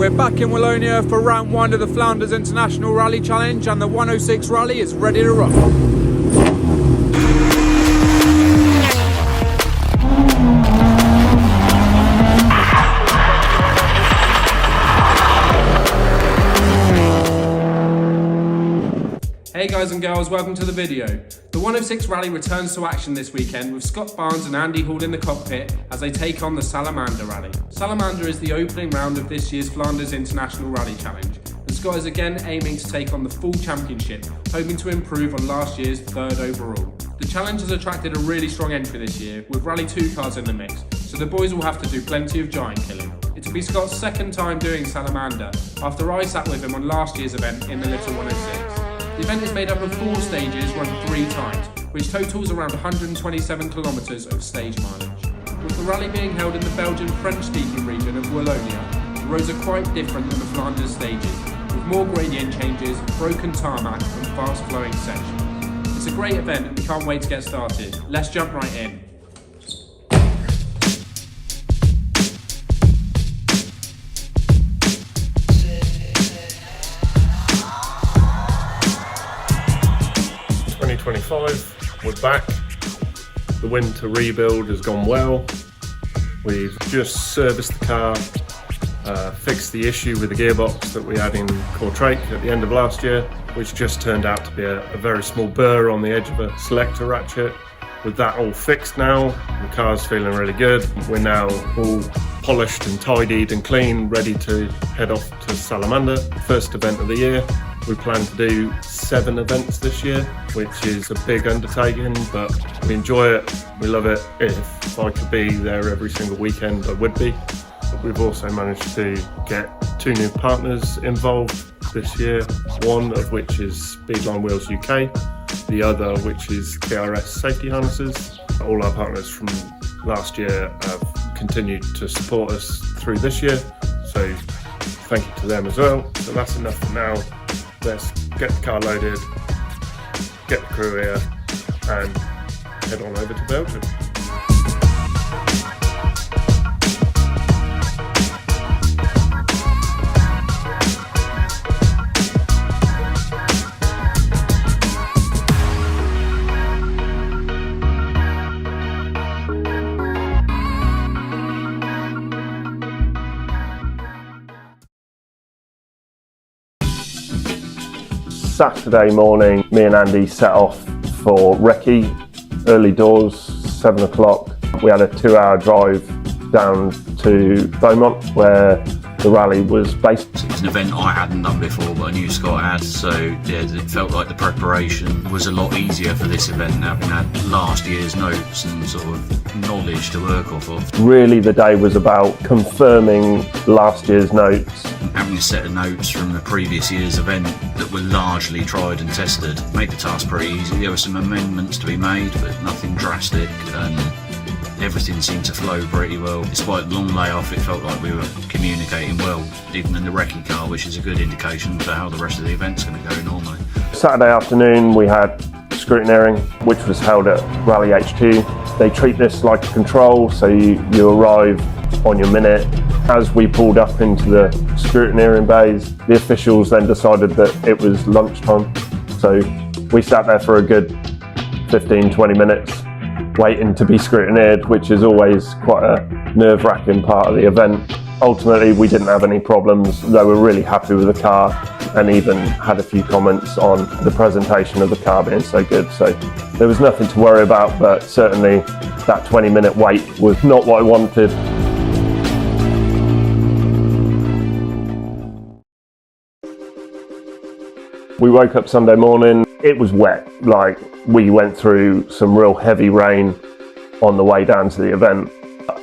We're back in Wallonia for round 1 of the Flanders International Rally Challenge, and the 106 Rally is ready to run. Hey guys and girls, welcome to the video. The 106 Rally returns to action this weekend with Scott Barnes and Andy Hall in the cockpit as they take on the Salamandre Rally. Salamandre is the opening round of this year's Flanders International Rally Challenge, and Scott is again aiming to take on the full championship, hoping to improve on last year's 3rd overall. The challenge has attracted a really strong entry this year, with Rally 2 cars in the mix, so the boys will have to do plenty of giant killing. It'll be Scott's 2nd time doing Salamandre, after I sat with him on last year's event in the Little 106. The event is made up of 4 stages run 3 times, which totals around 127 kilometres of stage mileage. With the rally being held in the Belgian French-speaking region of Wallonia, the roads are quite different than the Flanders stages, with more gradient changes, broken tarmac and fast-flowing sections. It's a great event and we can't wait to get started. Let's jump right in. We're back. The winter rebuild has gone well. We've just serviced the car, fixed the issue with the gearbox that we had in Corse at the end of last year, which just turned out to be a very small burr on the edge of a selector ratchet. With that all fixed now, the car's feeling really good. We're now all polished and tidied and clean, ready to head off to Salamandre, first event of the year. We plan to do 7 events this year, which is a big undertaking, but we enjoy it, we love it. If I could be there every single weekend, I would be. But we've also managed to get 2 new partners involved this year, one of which is Speedline Wheels UK, the other which is TRS Safety Harnesses. All our partners from last year have continued to support us through this year, so thank you to them as well. So that's enough for now. Let's get the car loaded, get the crew here and head on over to Belgium. Saturday morning, me and Andy set off for Recce, early doors, 7 o'clock. We had a 2-hour drive down to Beaumont, where the rally was based. It's an event I hadn't done before, but I knew Scott had, so yeah, it felt like the preparation was a lot easier for this event, having had last year's notes and sort of knowledge to work off of. Really, the day was about confirming last year's notes. Having a set of notes from the previous year's event that were largely tried and tested made the task pretty easy. There were some amendments to be made, but nothing drastic, and everything seemed to flow pretty well. Despite the long layoff, it felt like we were communicating well, even in the Recce car, which is a good indication for how the rest of the event's going to go normally. Saturday afternoon we had Scrutineering, which was held at Rally HQ. They treat this like a control, so you arrive on your minute. As we pulled up into the Scrutineering bays, the officials then decided that it was lunchtime. So we sat there for a good 15-20 minutes waiting to be scrutineered, which is always quite a nerve-wracking part of the event. Ultimately, we didn't have any problems. They were really happy with the car and even had a few comments on the presentation of the car being so good. So there was nothing to worry about, but certainly that 20-minute wait was not what I wanted. We woke up Sunday morning, it was wet, like we went through some real heavy rain on the way down to the event.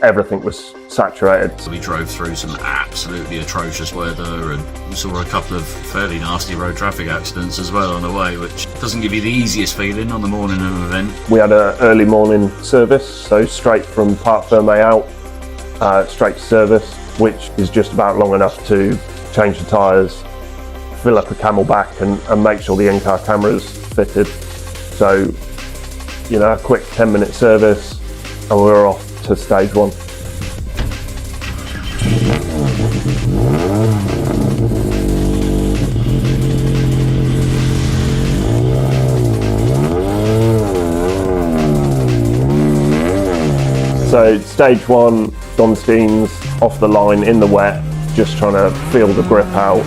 Everything was saturated. We drove through some absolutely atrocious weather and saw a couple of fairly nasty road traffic accidents as well on the way, which doesn't give you the easiest feeling on the morning of an event. We had an early morning service, so straight from Parc Fermé out, straight to service, which is just about long enough to change the tyres, fill up a camelback and make sure the in-car camera's fitted. So, you know, a quick 10-minute service and we're off to stage 1. So stage 1, Donstein's off the line in the wet, just trying to feel the grip out.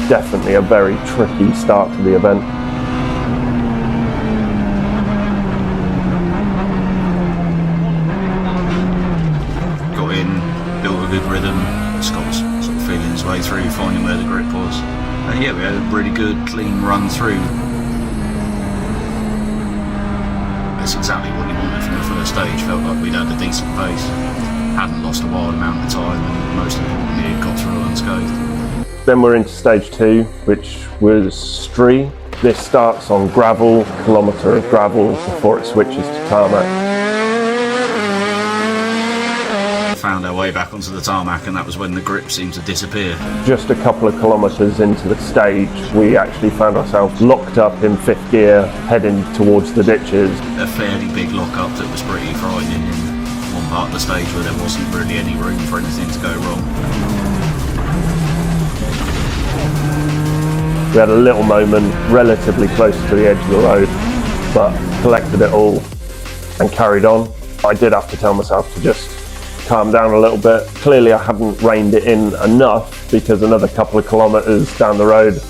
Definitely a very tricky start to the event. Got in, built a good rhythm. Scott's sort of feeling his way through, finding where the grip was. And yeah, we had a really good, clean run through. That's exactly what you wanted from the first stage. Felt like we'd had a decent pace, hadn't lost a wild amount of time, and most importantly, it got through unscathed. Then we're into stage 2, which was Stree. This starts on gravel, kilometre of gravel before it switches to tarmac. Found our way back onto the tarmac, and that was when the grip seemed to disappear. Just a couple of kilometres into the stage, we actually found ourselves locked up in 5th gear, heading towards the ditches. A fairly big lock-up that was pretty frightening in one part of the stage where there wasn't really any room for anything to go wrong. We had a little moment relatively close to the edge of the road, but collected it all and carried on. I did have to tell myself to just calm down a little bit. Clearly I hadn't reined it in enough, because another couple of kilometres down the road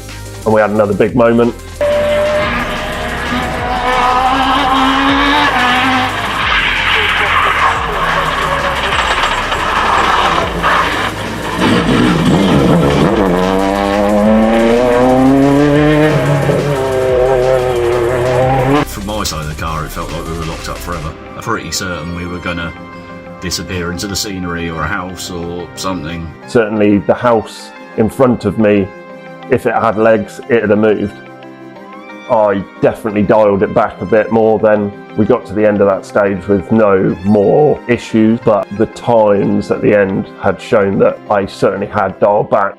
and we had another big moment. Side of the car, it felt like we were locked up forever. Pretty certain we were gonna disappear into the scenery or a house or something. Certainly the house in front of me, if it had legs, it'd have moved. I definitely dialed it back a bit more then. We got to the end of that stage with no more issues, but the times at the end had shown that I certainly had dialed back.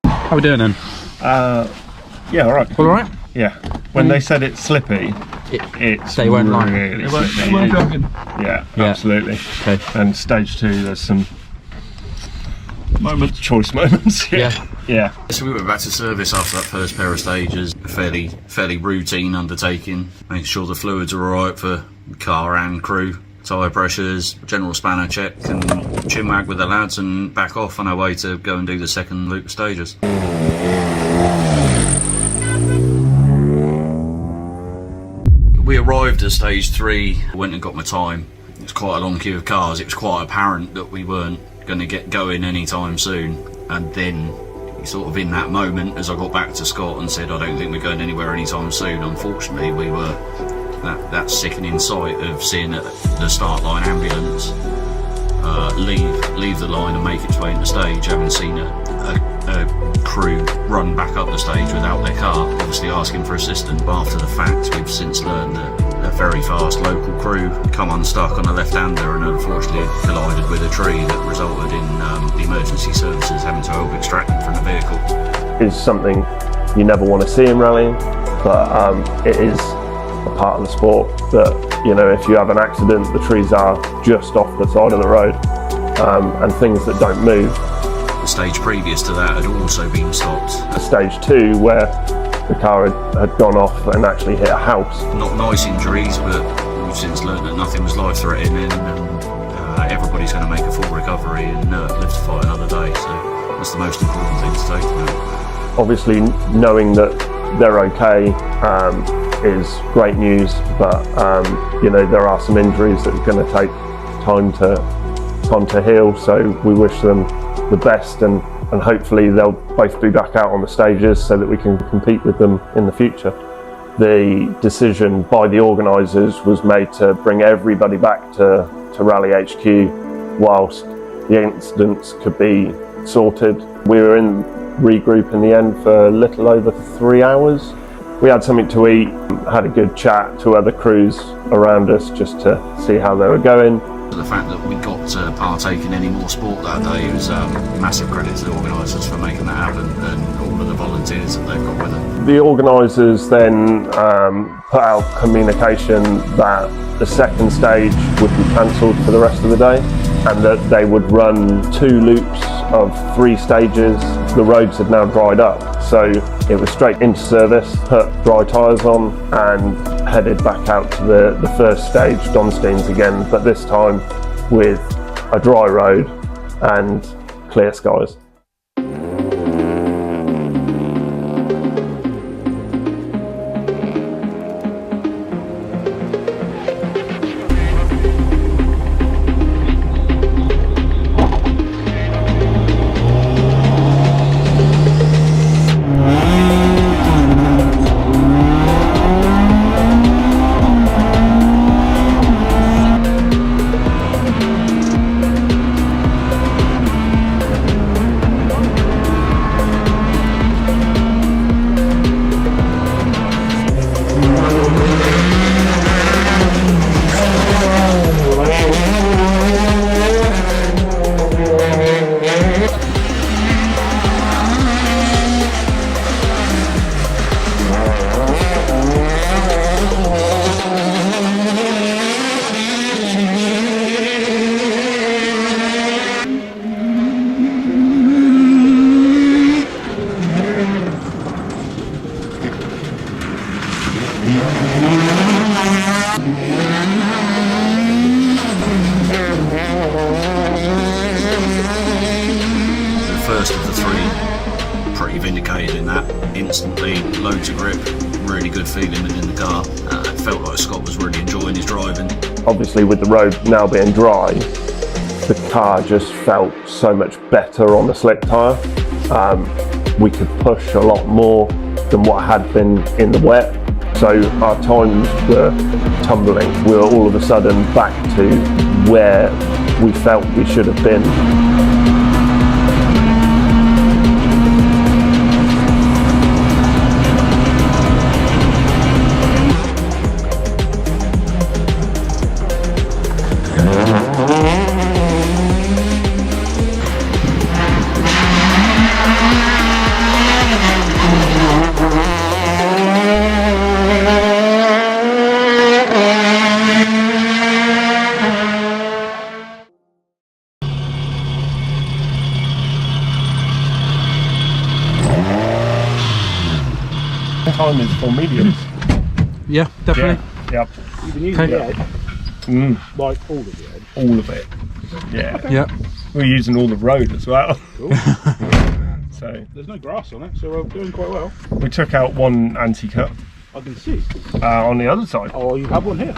How are we doing then? Yeah, all right. All right? Yeah. When they said it's slippy, it's they weren't lying. really slippy. They weren't joking. Yeah, absolutely. Okay. And stage 2, there's some choice moments. Yeah. So we went back to service after that first pair of stages. A fairly routine undertaking, making sure the fluids are alright for car and crew. Tyre pressures, general spanner check, and chinwag with the lads, and back off on our way to go and do the second loop stages. We arrived at stage 3, went and got my time. It was quite a long queue of cars. It was quite apparent that we weren't going to get going anytime soon. And then, sort of in that moment, as I got back to Scott and said, I don't think we're going anywhere anytime soon, unfortunately, we were that sickening sight of seeing the start line ambulance leave the line and make its way into stage, having seen a crew run back up the stage without their car, obviously asking for assistance. But after the fact, we've since learned that a very fast local crew come unstuck on a left-hander and unfortunately collided with a tree that resulted in the emergency services having to help extract them from the vehicle. It's something you never want to see in rallying, but it is a part of the sport that, you know, if you have an accident, the trees are just off the side of the road, and things that don't move. The stage previous to that had also been stopped. Stage 2, where the car had gone off and actually hit a house. Not nice injuries, but we've since learned that nothing was life-threatening, and everybody's going to make a full recovery and live to fight another day. So that's the most important thing to take from it. Obviously, knowing that they're okay is great news, but you know, there are some injuries that are going to take time to heal. So we wish them the best, and hopefully they'll both be back out on the stages so that we can compete with them in the future. The decision by the organisers was made to bring everybody back to Rally HQ whilst the incidents could be sorted. We were in regroup in the end for a little over 3 hours. We had something to eat, had a good chat to other crews around us just to see how they were going. But the fact that we got to partake in any more sport that day was massive credit to the organisers for making that happen, and all of the volunteers that they've got with them. The organisers then put out communication that the second stage would be cancelled for the rest of the day, and that they would run 2 loops of 3 stages. The roads had now dried up, so it was straight into service, put dry tyres on and headed back out to the first stage, Donsteins again, but this time with a dry road and clear skies. First of the 3, pretty vindicated in that. Instantly, loads of grip, really good feeling within the car. It felt like Scott was really enjoying his driving. Obviously with the road now being dry, the car just felt so much better on the slick tyre. We could push a lot more than what had been in the wet, so our times were tumbling. We were all of a sudden back to where we felt we should have been. Time is for mediums. Yeah, definitely. Yep. You can use the edge, like all of the edge. All of it. Yeah. Okay. Yeah. We're using all the road as well. Cool. So There's no grass on it, so we're doing quite well. we took out one anti-cut I can see. on the other side. Oh, you have one here.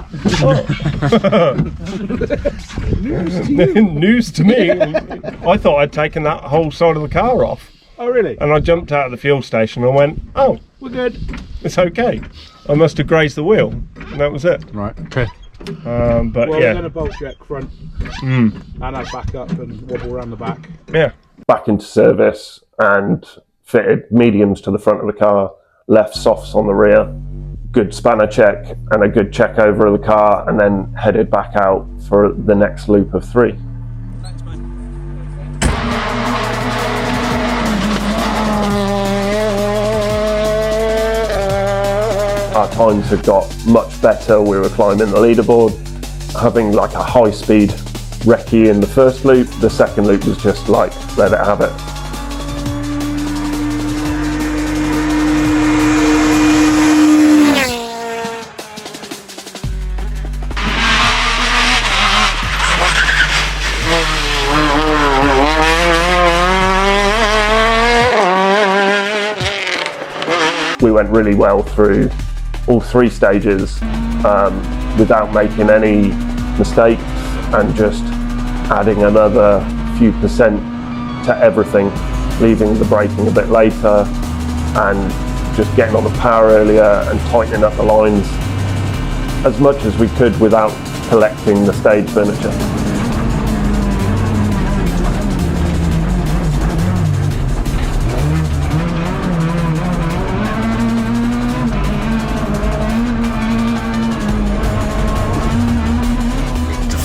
News to you. News to me. I thought I'd taken that whole side of the car off, Oh, really? and I jumped out of the fuel station and went, oh, We're good. it's okay. I must have grazed the wheel, and that was it. Right, okay. But Well, we're yeah, going to bolt check front and have back up and wobble around the back. yeah. Back into service and fitted mediums to the front of the car, left softs on the rear, good spanner check and a good check over of the car, and then headed back out for the next loop of 3. Our times had got much better. We were climbing the leaderboard, having like a high-speed recce in the first loop. The second loop was just like, let it have it. We went really well through all 3 stages without making any mistakes, and just adding another few percent to everything, leaving the braking a bit later and just getting on the power earlier and tightening up the lines as much as we could without collecting the stage furniture.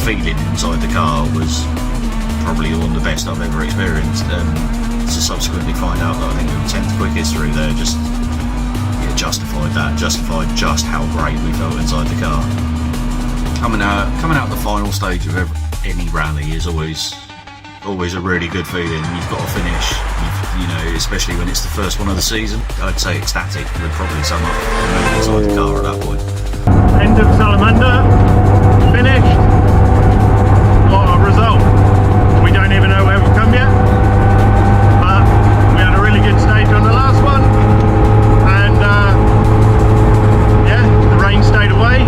Feeling inside quickest I've ever experienced. To subsequently find out that I think we were 10th quickest through there just justified just how great we felt inside the car. Coming out the final stage of any rally is always a really good feeling. You've got to finish, you know, especially when it's the first one of the season. I'd say ecstatic would probably sum up the mood inside the car at that point. End of Salamander, finished. What a result. We don't even know where we've come yet, but we had a really good stage on the last one, and yeah, the rain stayed away.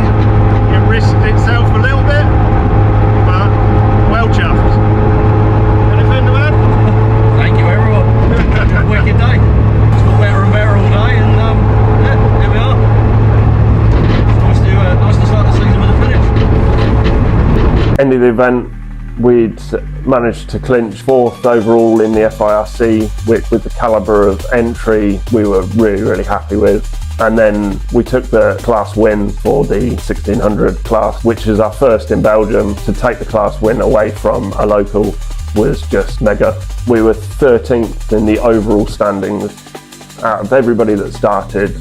It risked itself a little bit, but well chuffed. Anything to add? Thank you, everyone. Wicked day. It's got better and better all day, and yeah, here we are. Nice to start the season with a finish. End of the event, we'd managed to clinch 4th overall in the FIRC, which with the calibre of entry we were really happy with. And then we took the class win for the 1600 class, which is our first in Belgium. To take the class win away from a local was just mega. We were 13th in the overall standings. Out of everybody that started,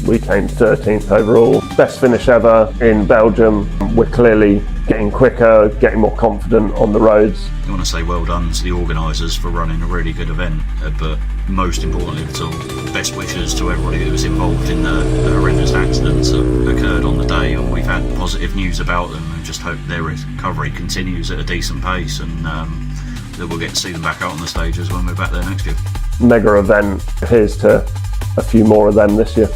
we came 13th overall. Best finish ever in Belgium. We're clearly getting quicker, getting more confident on the roads. I want to say well done to the organisers for running a really good event, but most importantly of all, best wishes to everybody that was involved in the horrendous accidents that occurred on the day. And we've had positive news about them, and just hope their recovery continues at a decent pace, and that we'll get to see them back out on the stages when we're back there next year. Mega event. Here's to a few more of them this year.